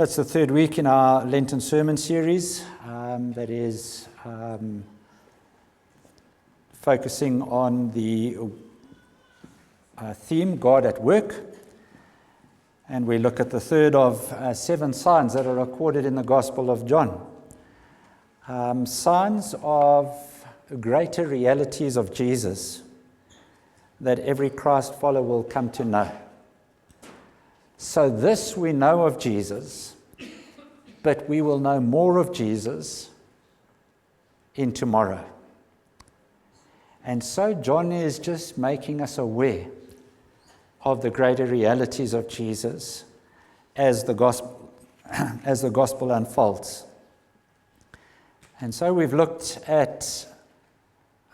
Well, it's the third week in our Lenten sermon series that is focusing on the theme, God at Work. And we look at the third of 7 signs that are recorded in the Gospel of John. Signs of greater realities of Jesus that every Christ follower will come to know. So this we know of Jesus, but we will know more of Jesus in tomorrow. And so John is just making us aware of the greater realities of Jesus as the gospel unfolds. And so we've looked at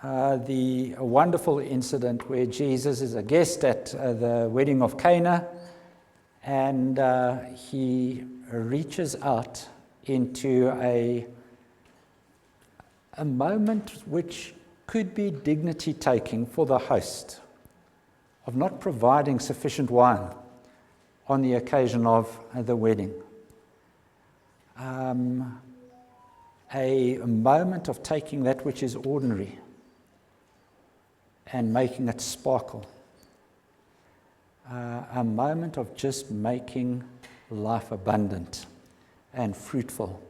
the wonderful incident where Jesus is a guest at the wedding of Cana, and he reaches out into a moment which could be dignity-taking for the host of not providing sufficient wine on the occasion of the wedding. A moment of taking that which is ordinary and making it sparkle. A moment of just making life abundant and fruitful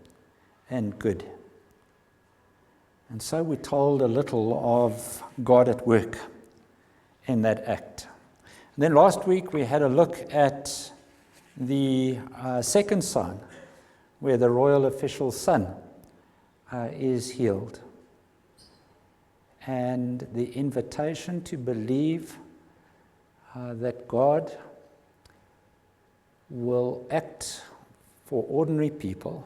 and good. And so we're told a little of God at work in that act. And then last week we had a look at the second sign, where the royal official's son is healed. And the invitation to believe that God will act for ordinary people,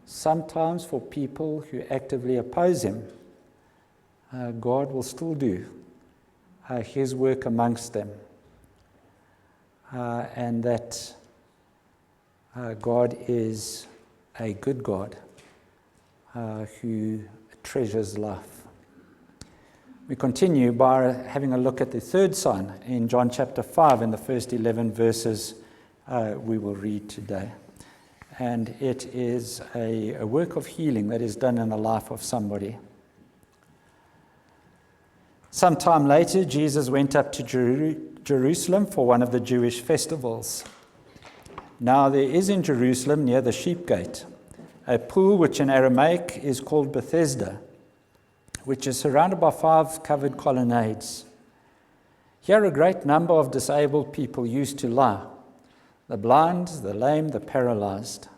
sometimes for people who actively oppose him. God will still do his work amongst them, and that God is a good God who treasures life. We continue by having a look at the third sign in John chapter 5 in the first 11 verses we will read today. And it is a work of healing that is done in the life of somebody. Sometime later, Jesus went up to Jerusalem for one of the Jewish festivals. Now there is in Jerusalem near the sheep gate a pool which in Aramaic is called Bethesda, which is surrounded by 5 covered colonnades. Here a great number of disabled people used to lie, the blind, the lame, the paralyzed.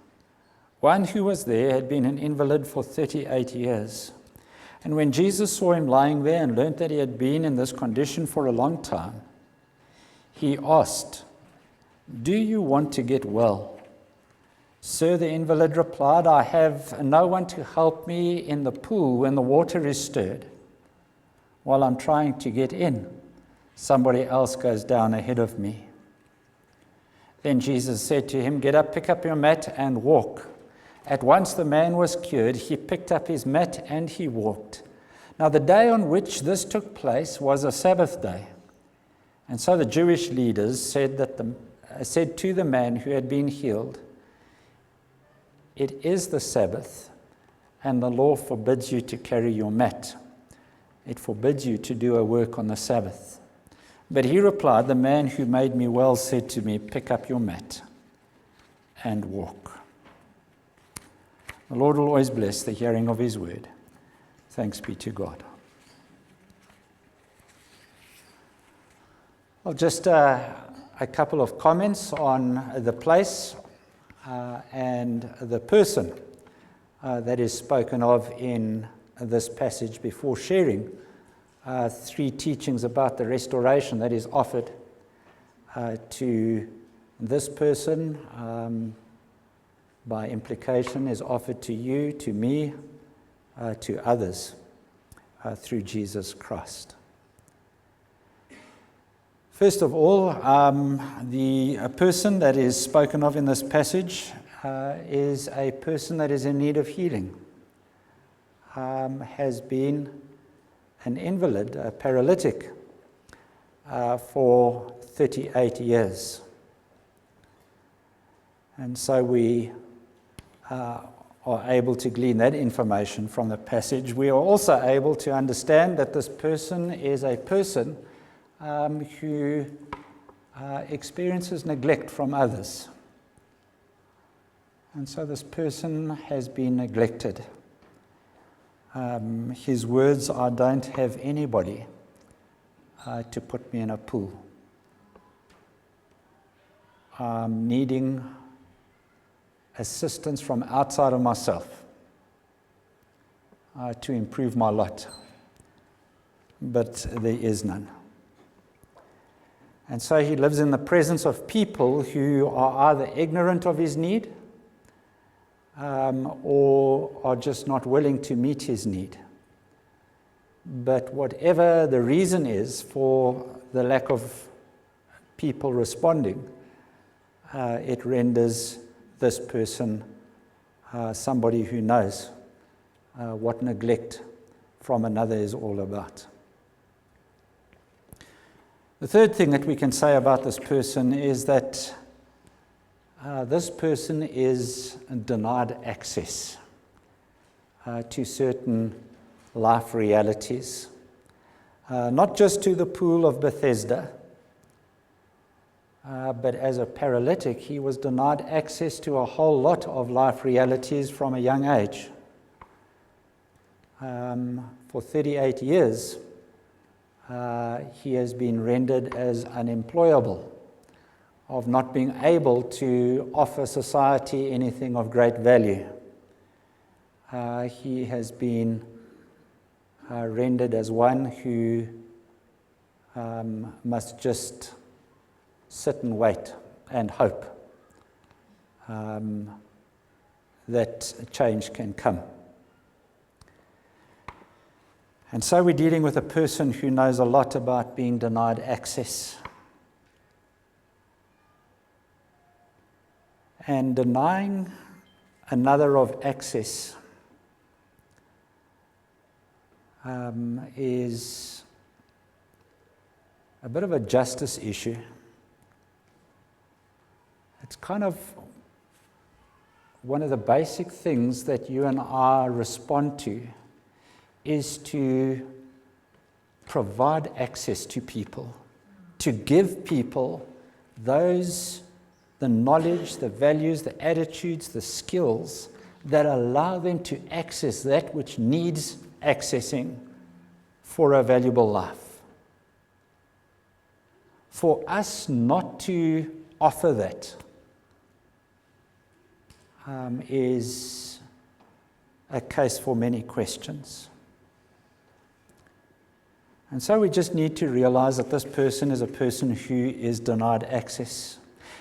One who was there had been an invalid for 38 years. And when Jesus saw him lying there and learnt that he had been in this condition for a long time, he asked, "Do you want to get well?" "Sir," the invalid replied, "I have no one to help me in the pool when the water is stirred. While I'm trying to get in, somebody else goes down ahead of me." Then Jesus said to him, "Get up, pick up your mat and walk." At once the man was cured. He picked up his mat and he walked. Now the day on which this took place was a Sabbath day. And so the Jewish leaders said to the man who had been healed, "It is the Sabbath, and the law forbids you to carry your mat. It forbids you to do a work on the Sabbath." But he replied, "The man who made me well said to me, 'Pick up your mat and walk.'" The Lord will always bless the hearing of his word. Thanks be to God. Well, just a couple of comments on the place and the person that is spoken of in this passage before sharing 3 teachings about the restoration that is offered to this person, by implication is offered to you, to me, to others through Jesus Christ. First of all, the person that is spoken of in this passage is a person that is in need of healing, has been an invalid, a paralytic, for 38 years. And so we are able to glean that information from the passage. We are also able to understand that this person is a person who experiences neglect from others. And so this person has been neglected. His words are, "Don't have anybody to put me in a pool. I'm needing assistance from outside of myself to improve my lot, but there is none." And so he lives in the presence of people who are either ignorant of his need or are just not willing to meet his need. But whatever the reason is for the lack of people responding, it renders this person somebody who knows what neglect from another is all about. The third thing that we can say about this person is that this person is denied access to certain life realities, not just to the pool of Bethesda, but as a paralytic, he was denied access to a whole lot of life realities from a young age. For 38 years, he has been rendered as unemployable, of not being able to offer society anything of great value. He has been rendered as one who must just sit and wait and hope that change can come. And so we're dealing with a person who knows a lot about being denied access. And denying another of access is a bit of a justice issue. It's kind of one of the basic things that you and I respond to is to provide access to people, to give people the knowledge, the values, the attitudes, the skills that allow them to access that which needs accessing for a valuable life. For us not to offer that is a case for many questions. And so we just need to realize that this person is a person who is denied access.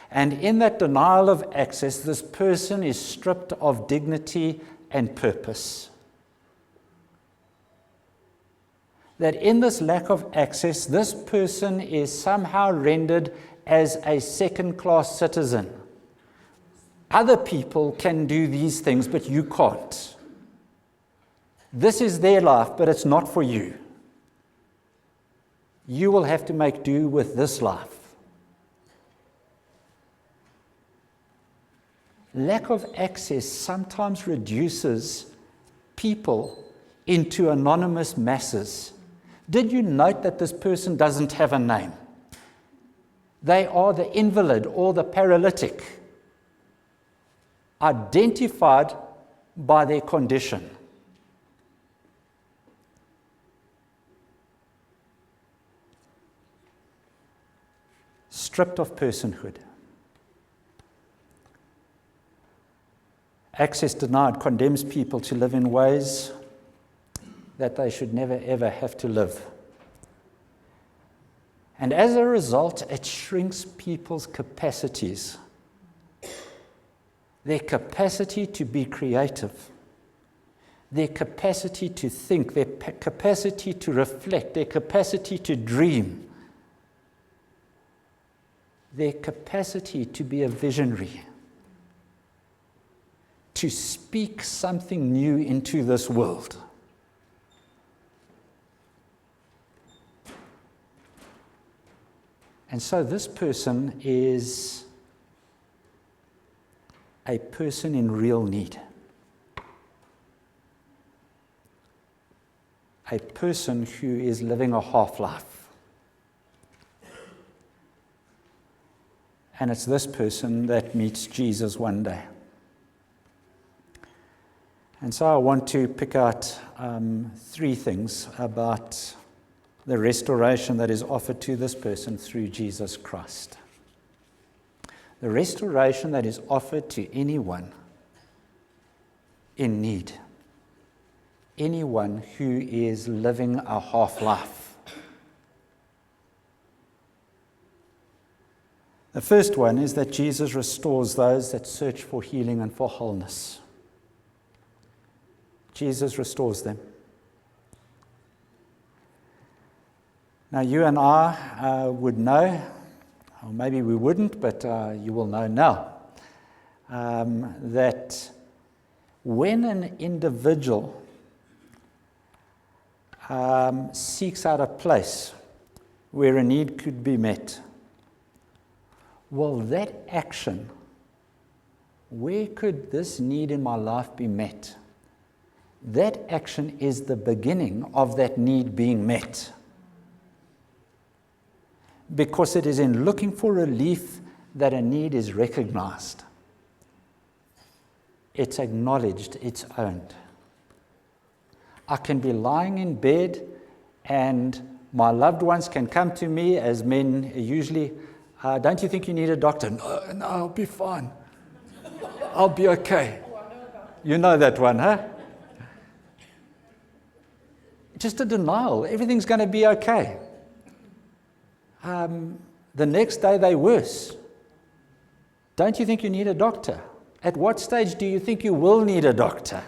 And in that denial of access, this person is stripped of dignity and purpose. That in this lack of access, this person is somehow rendered as a second-class citizen. Other people can do these things, but you can't. This is their life, but it's not for you. You will have to make do with this life. Lack of access sometimes reduces people into anonymous masses. Did you note that this person doesn't have a name? They are the invalid or the paralytic, identified by their condition. Stripped of personhood. Access denied condemns people to live in ways that they should never ever have to live. And as a result, it shrinks people's capacities. Their capacity to be creative, their capacity to think, their capacity to reflect, their capacity to dream, their capacity to be a visionary, to speak something new into this world. And so this person is a person in real need. A person who is living a half-life. And it's this person that meets Jesus one day. And so I want to pick out 3 things about the restoration that is offered to this person through Jesus Christ. The restoration that is offered to anyone in need. Anyone who is living a half-life. The first one is that Jesus restores those that search for healing and for wholeness. Jesus restores them. Now, you and I would know, or maybe we wouldn't, but you will know now, that when an individual seeks out a place where a need could be met, well, that action, where could this need in my life be met? That action is the beginning of that need being met. Because it is in looking for relief that a need is recognized. It's acknowledged, it's owned. I can be lying in bed and my loved ones can come to me, as men usually, don't you think you need a doctor? No, I'll be fine. I'll be okay. You know that one, huh? Just a denial. Everything's going to be okay. The next day they're worse. Don't you think you need a doctor? At what stage do you think you will need a doctor?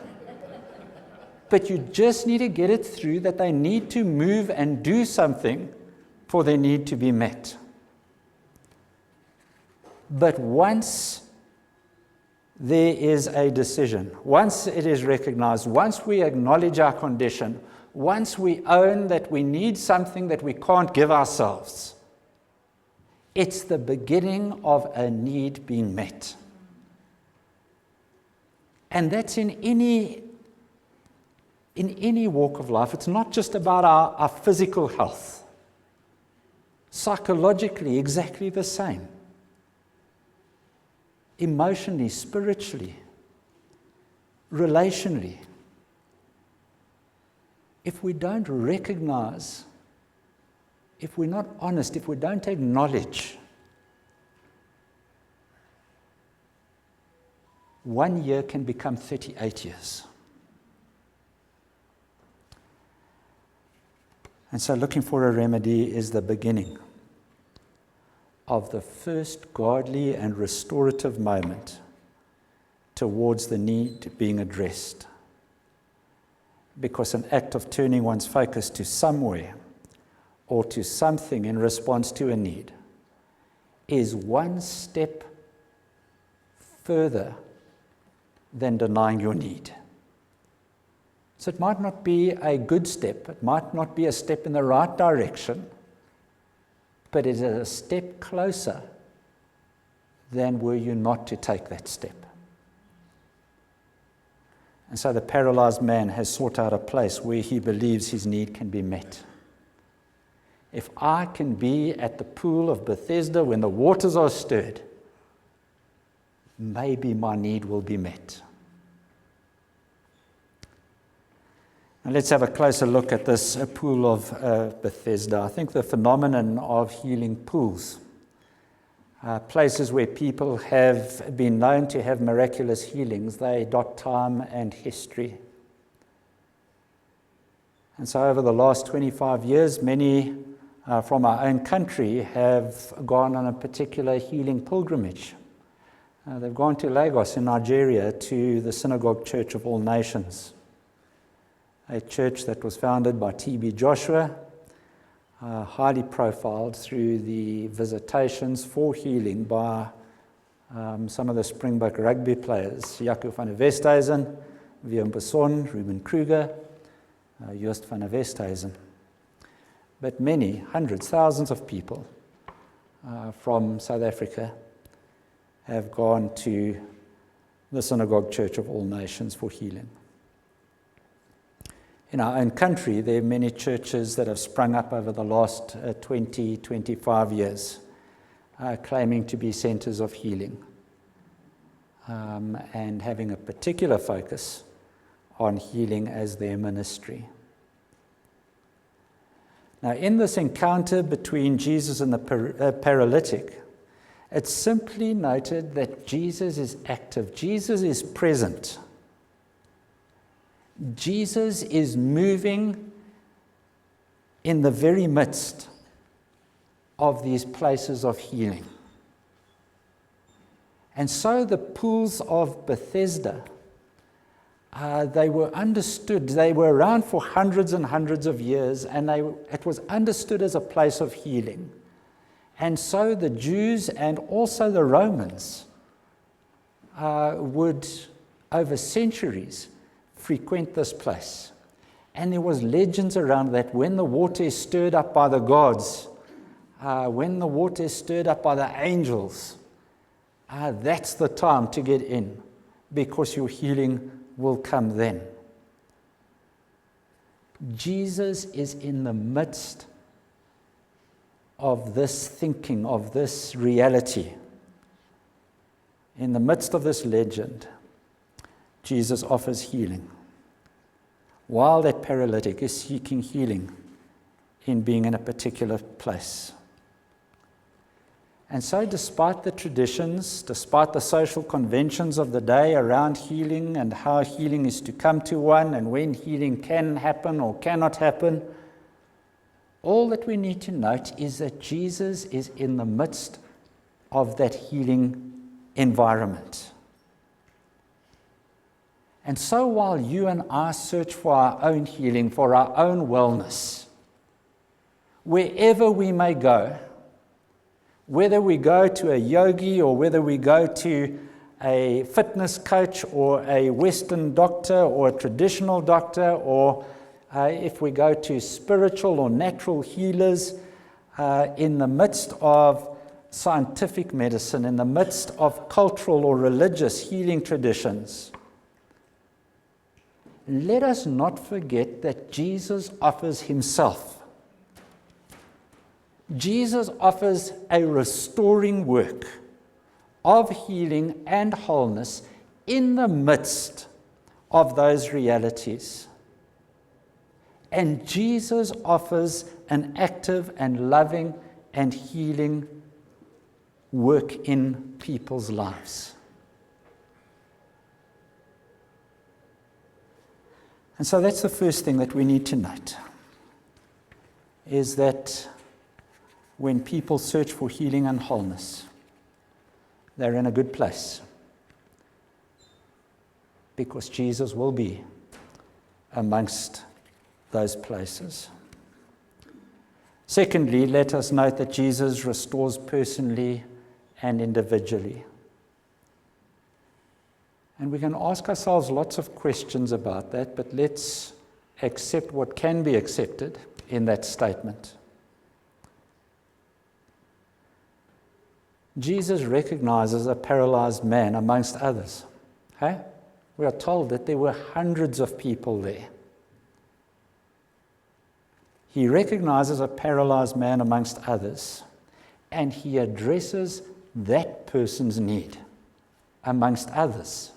But you just need to get it through that they need to move and do something for their need to be met. But once there is a decision, once it is recognized, once we acknowledge our condition, once we own that we need something that we can't give ourselves, it's the beginning of a need being met. And that's in any walk of life. It's not just about our physical health. Psychologically, exactly the same. Emotionally, spiritually, relationally. If we don't recognize, if we're not honest, if we don't acknowledge, 1 year can become 38 years. And so looking for a remedy is the beginning of the first godly and restorative moment towards the need being addressed. Because an act of turning one's focus to somewhere or to something in response to a need is one step further than denying your need. So it might not be a good step, it might not be a step in the right direction, but it is a step closer than were you not to take that step. And so the paralyzed man has sought out a place where he believes his need can be met. If I can be at the pool of Bethesda when the waters are stirred, maybe my need will be met. Now let's have a closer look at this pool of Bethesda. I think the phenomenon of healing pools, places where people have been known to have miraculous healings, they dot time and history. And so over the last 25 years, many from our own country have gone on a particular healing pilgrimage. They've gone to Lagos in Nigeria to the Synagogue Church of All Nations, a church that was founded by T.B. Joshua, highly profiled through the visitations for healing by some of the Springbok rugby players, Jaco van der Westhuizen, Willem Besson, Ruben Kruger, Joost van der Westhuizen. But many, hundreds, thousands of people from South Africa have gone to the Synagogue Church of All Nations for healing. In our own country, there are many churches that have sprung up over the last 20, 25 years, claiming to be centers of healing, and having a particular focus on healing as their ministry. Now, in this encounter between Jesus and the paralytic, it's simply noted that Jesus is active. Jesus is present. Jesus is moving in the very midst of these places of healing. And so the pools of Bethesda, they were understood. They were around for hundreds and hundreds of years, and it was understood as a place of healing. And so the Jews and also the Romans would, over centuries, frequent this place. And there was legends around that when the water is stirred up by the gods, when the water is stirred up by the angels, that's the time to get in, because your healing will come then. Jesus is in the midst of this thinking, of this reality. In the midst of this legend, Jesus offers healing, while that paralytic is seeking healing in being in a particular place. And so despite the traditions, despite the social conventions of the day around healing and how healing is to come to one and when healing can happen or cannot happen, all that we need to note is that Jesus is in the midst of that healing environment. And so while you and I search for our own healing, for our own wellness, wherever we may go, whether we go to a yogi or whether we go to a fitness coach or a Western doctor or a traditional doctor, or if we go to spiritual or natural healers, in the midst of scientific medicine, in the midst of cultural or religious healing traditions, let us not forget that Jesus offers himself. Jesus offers a restoring work of healing and wholeness in the midst of those realities. And Jesus offers an active and loving and healing work in people's lives. And so that's the first thing that we need to note, is that when people search for healing and wholeness, they're in a good place, because Jesus will be amongst those places. Secondly, let us note that Jesus restores personally and individually. And we can ask ourselves lots of questions about that, but let's accept what can be accepted in that statement. Jesus recognizes a paralyzed man amongst others. We are told that there were hundreds of people there. He recognizes a paralyzed man amongst others, and he addresses that person's need amongst others.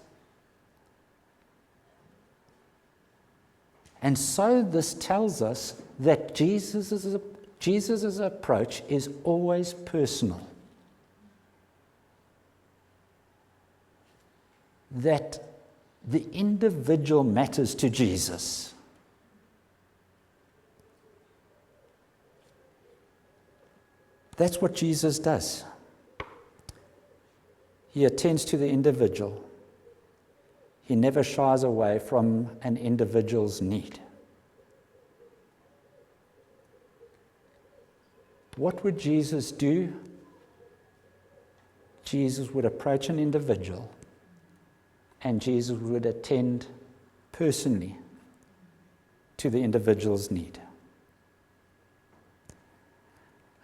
And so this tells us that Jesus' approach is always personal. That the individual matters to Jesus. That's what Jesus does. He attends to the individual. He never shies away from an individual's need. What would Jesus do? Jesus would approach an individual, and Jesus would attend personally to the individual's need.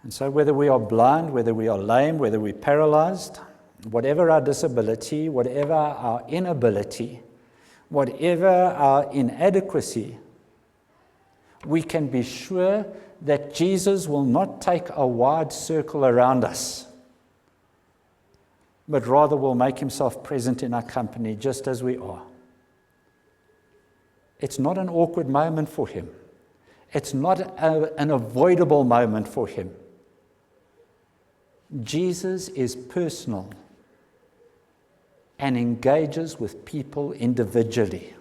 And so whether we are blind, whether we are lame, whether we're paralyzed, whatever our disability, whatever our inability, whatever our inadequacy, we can be sure that Jesus will not take a wide circle around us, but rather will make himself present in our company just as we are. It's not an awkward moment for him. It's not an avoidable moment for him. Jesus is personal and engages with people individually.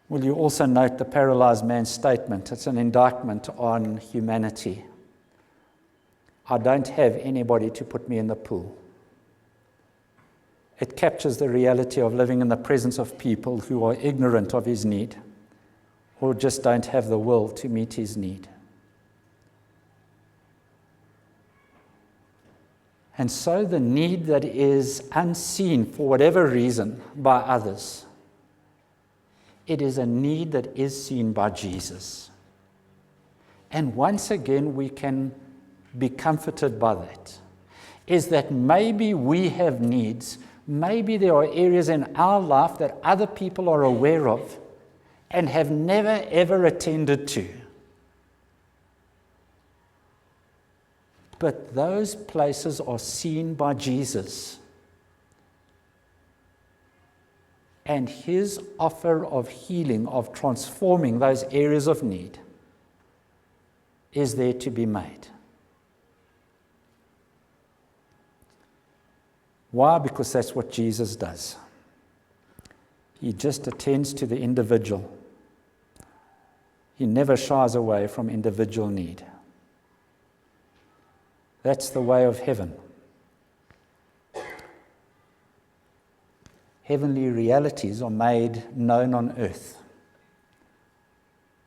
Will you also note the paralyzed man's statement? It's an indictment on humanity. I don't have anybody to put me in the pool. It captures the reality of living in the presence of people who are ignorant of his need or just don't have the will to meet his need. And so the need that is unseen for whatever reason by others, it is a need that is seen by Jesus. And once again, we can be comforted by that, is that maybe we have needs, maybe there are areas in our life that other people are aware of and have never ever attended to. But those places are seen by Jesus. And his offer of healing, of transforming those areas of need, is there to be made. Why? Because that's what Jesus does. He just attends to the individual. He never shies away from individual need. That's the way of heaven. Heavenly realities are made known on earth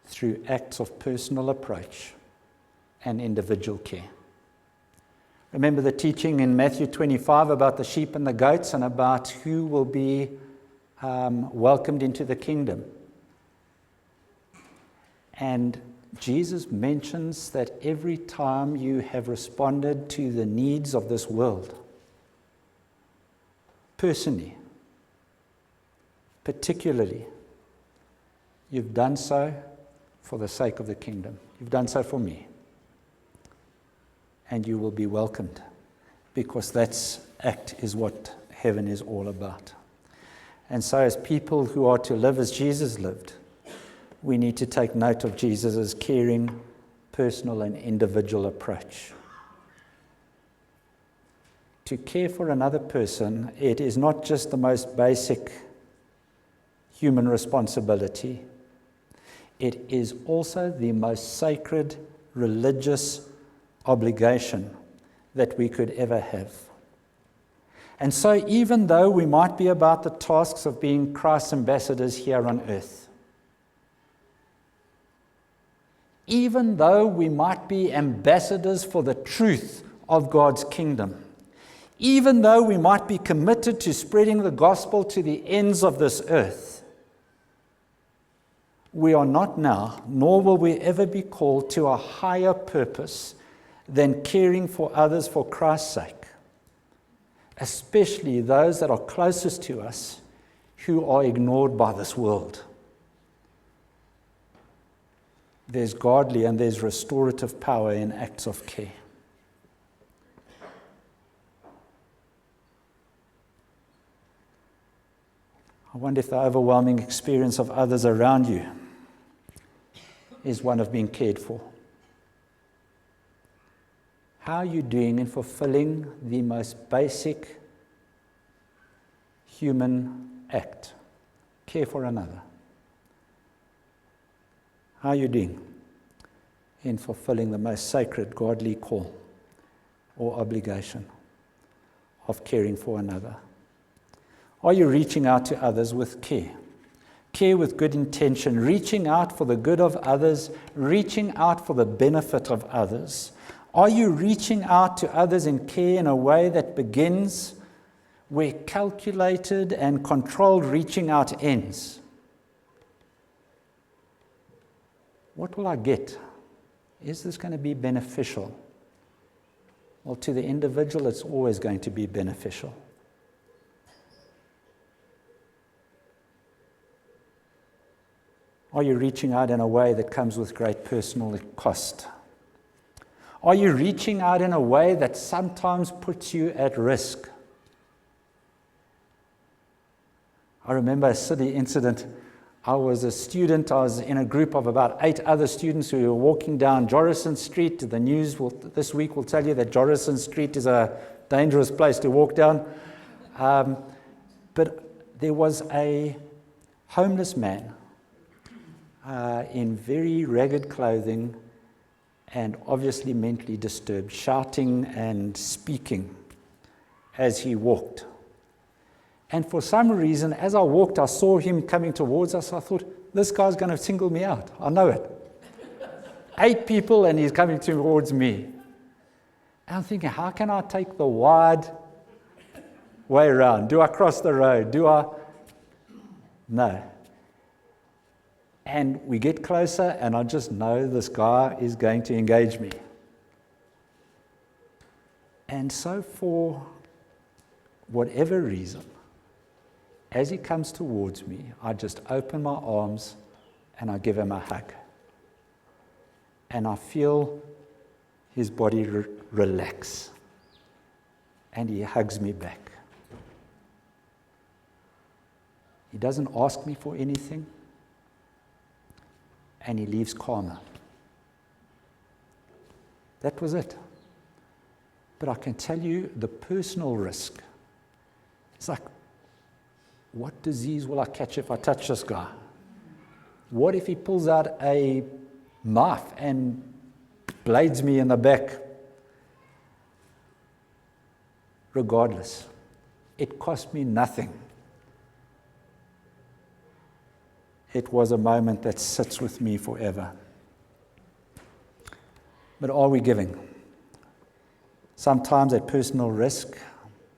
through acts of personal approach and individual care. Remember the teaching in Matthew 25 about the sheep and the goats and about who will be welcomed into the kingdom. And Jesus mentions that every time you have responded to the needs of this world, personally, particularly, you've done so for the sake of the kingdom. You've done so for me. And you will be welcomed, because that act is what heaven is all about. And so as people who are to live as Jesus lived, we need to take note of Jesus' caring, personal and individual approach. To care for another person, it is not just the most basic human responsibility. It is also the most sacred religious obligation that we could ever have. And so even though we might be about the tasks of being Christ's ambassadors here on earth, even though we might be ambassadors for the truth of God's kingdom, even though we might be committed to spreading the gospel to the ends of this earth, we are not now, nor will we ever be called to a higher purpose than caring for others for Christ's sake, especially those that are closest to us who are ignored by this world. There's godly and there's restorative power in acts of care. I wonder if the overwhelming experience of others around you is one of being cared for. How are you doing in fulfilling the most basic human act? Care for another. How are you doing in fulfilling the most sacred godly call or obligation of caring for another? Are you reaching out to others with care? Care with good intention, reaching out for the good of others, reaching out for the benefit of others. Are you reaching out to others in care in a way that begins where calculated and controlled reaching out ends? What will I get Is this going to be beneficial? Well, to the individual, it's always going to be beneficial. Are you reaching out in a way that comes with great personal cost? Are you reaching out in a way that sometimes puts you at risk? I remember a silly incident. I was a student. I was in a group of about 8 other students who were walking down Jorrison Street. The news this week will tell you that Jorrison Street is a dangerous place to walk down. But there was a homeless man in very ragged clothing and obviously mentally disturbed, shouting and speaking as he walked. And for some reason, as I walked, I saw him coming towards us. I thought, this guy's going to single me out. I know it. 8 people and he's coming towards me. And I'm thinking, how can I take the wide way around? Do I cross the road? Do I? No. And we get closer, and I just know this guy is going to engage me. And so for whatever reason, as he comes towards me, I just open my arms and I give him a hug. And I feel his body relax. And he hugs me back. He doesn't ask me for anything. And he leaves calmer. That was it. But I can tell you the personal risk. It's like, what disease will I catch if I touch this guy? What if he pulls out a knife and blades me in the back? Regardless, it cost me nothing. It was a moment that sits with me forever. But are we giving? Sometimes at personal risk,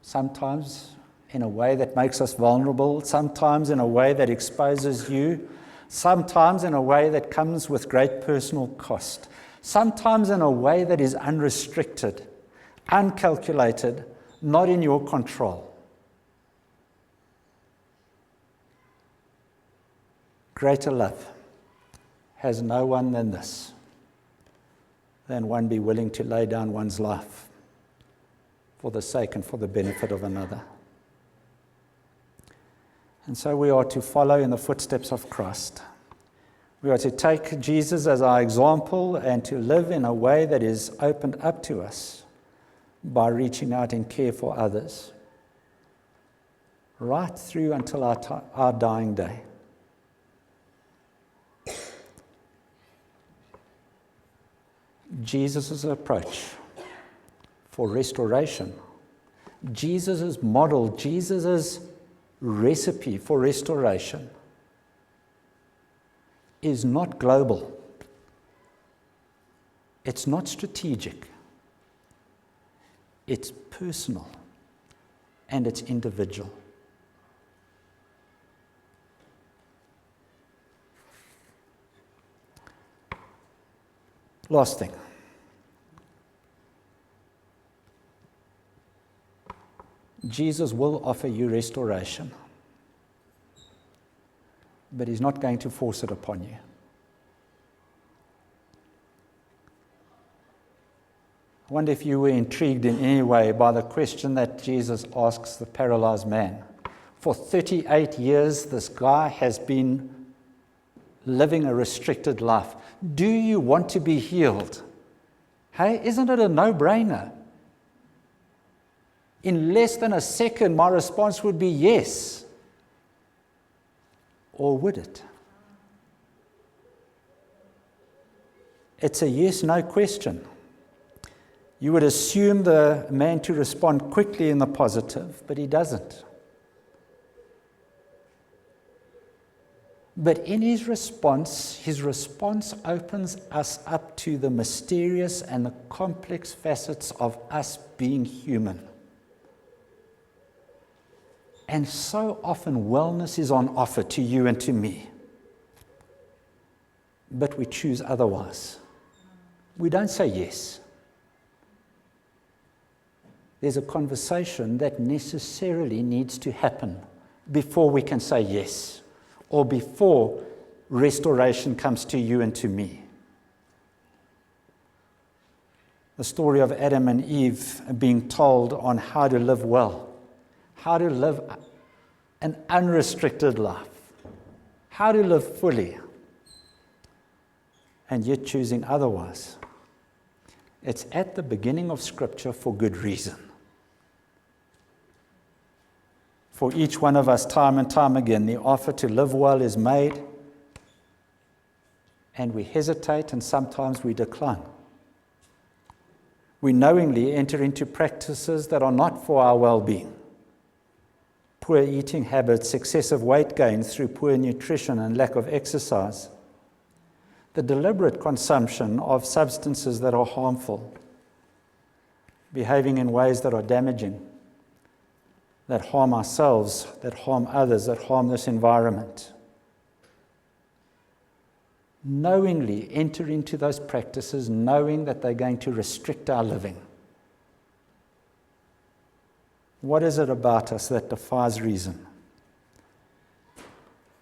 sometimes in a way that makes us vulnerable, sometimes in a way that exposes you, sometimes in a way that comes with great personal cost, sometimes in a way that is unrestricted, uncalculated, not in your control. Greater love has no one than this, than one be willing to lay down one's life for the sake and for the benefit of another. And so we are to follow in the footsteps of Christ. We are to take Jesus as our example and to live in a way that is opened up to us by reaching out in care for others, right through until our dying day. Jesus' approach for restoration, Jesus' model, Jesus' recipe for restoration is not global. It's not strategic. It's personal and it's individual. Last thing. Jesus will offer you restoration, but he's not going to force it upon you. I wonder if you were intrigued in any way by the question that Jesus asks the paralyzed man. For 38 years, this guy has been living a restricted life. Do you want to be healed? Hey, isn't it a no-brainer? In less than a second, my response would be yes. Or would it? It's a yes-no question. You would assume the man to respond quickly in the positive, but he doesn't. But in his response opens us up to the mysterious and the complex facets of us being human. And so often wellness is on offer to you and to me. But we choose otherwise. we don't say yes. There's a conversation that necessarily needs to happen before we can say yes, or before restoration comes to you and to me. The story of Adam and Eve being told on how to live well, how to live an unrestricted life, how to live fully, and yet choosing otherwise. It's at the beginning of Scripture for good reason. For each one of us, time and time again, the offer to live well is made, and we hesitate, and sometimes we decline. We knowingly enter into practices that are not for our well-being. Poor eating habits, excessive weight gain through poor nutrition and lack of exercise. The deliberate consumption of substances that are harmful. Behaving in ways that are damaging, that harm ourselves, that harm others, that harm this environment. Knowingly enter into those practices, knowing that they're going to restrict our living. What is it about us that defies reason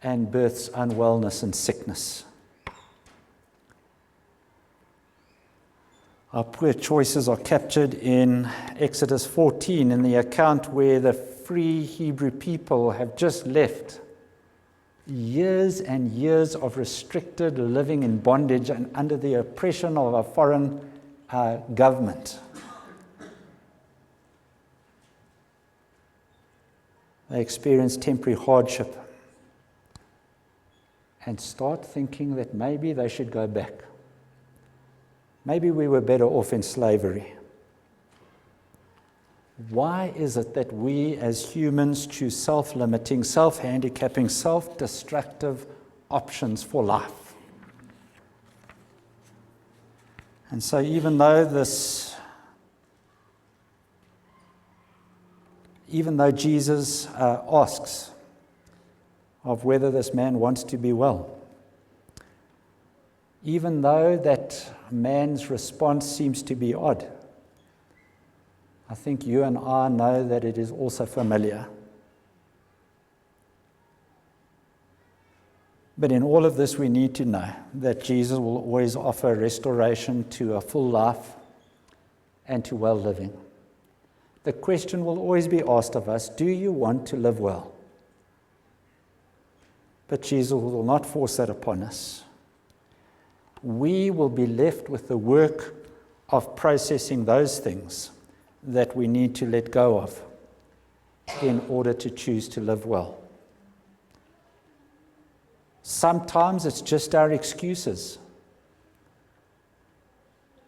and births unwellness and sickness? Our poor choices are captured in Exodus 14, in the account where the free Hebrew people have just left years and years of restricted living in bondage and under the oppression of a foreign government. They experience temporary hardship and start thinking that maybe they should go back. Maybe we were better off in slavery. Why is it that we as humans choose self-limiting, self-handicapping, self-destructive options for life? And so even though Jesus asks of whether this man wants to be well, even though that man's response seems to be odd, I think you and I know that it is also familiar. But in all of this, we need to know that Jesus will always offer restoration to a full life and to well living. The question will always be asked of us, do you want to live well? But Jesus will not force that upon us. We will be left with the work of processing those things that we need to let go of in order to choose to live well. Sometimes it's just our excuses.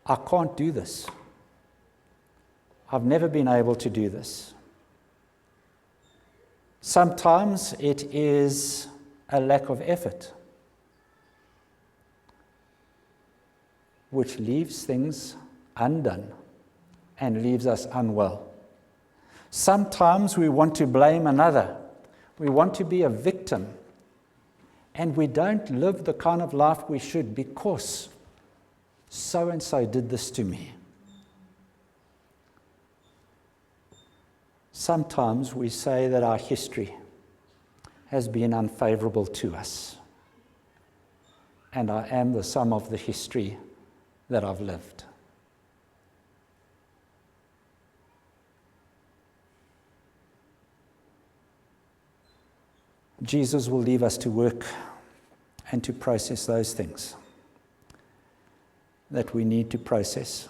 I can't do this. I've never been able to do this. Sometimes it is a lack of effort, which leaves things undone and leaves us unwell. Sometimes we want to blame another. We want to be a victim. And we don't live the kind of life we should because so-and-so did this to me. Sometimes we say that our history has been unfavorable to us. And I am the sum of the history that I've lived. Jesus will leave us to work and to process those things that we need to process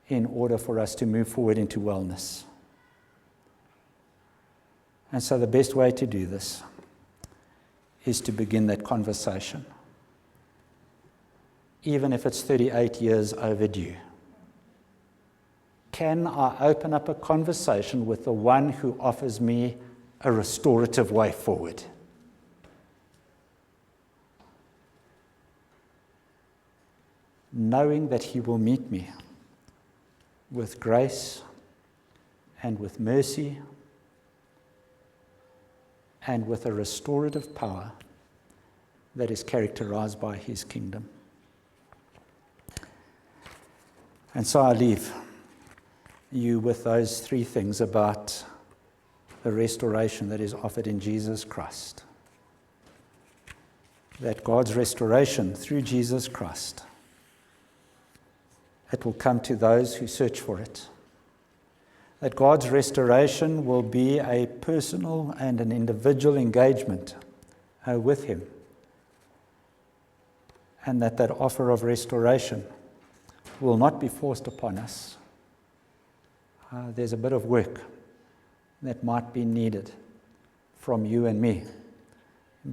in order for us to move forward into wellness. And so the best way to do this is to begin that conversation, even if it's 38 years overdue. Can I open up a conversation with the one who offers me a restorative way forward? Knowing that he will meet me with grace and with mercy and with a restorative power that is characterized by his kingdom. And so I leave you with those three things about the restoration that is offered in Jesus Christ. That God's restoration through Jesus Christ, it will come to those who search for it. That God's restoration will be a personal and an individual engagement with Him. And that offer of restoration will not be forced upon us. There's a bit of work that might be needed from you and me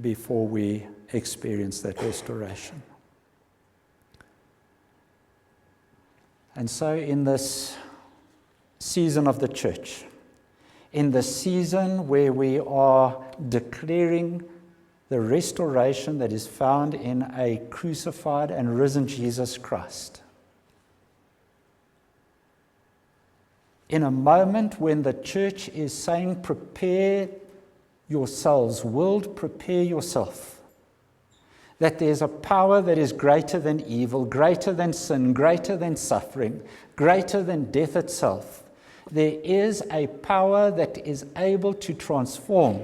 before we experience that restoration. And so in this season of the church, in the season where we are declaring the restoration that is found in a crucified and risen Jesus Christ, in a moment when the church is saying, prepare yourselves, world, prepare yourself, that there's a power that is greater than evil, greater than sin, greater than suffering, greater than death itself. There is a power that is able to transform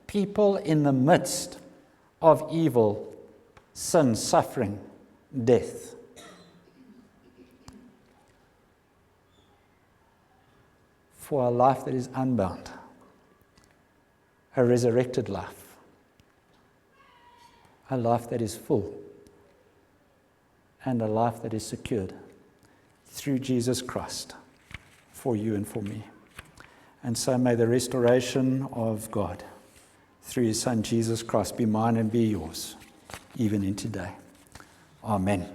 people in the midst of evil, sin, suffering, death. For a life that is unbound, a resurrected life, a life that is full, and a life that is secured through Jesus Christ for you and for me. And so may the restoration of God through His Son Jesus Christ be mine and be yours, even in today. Amen.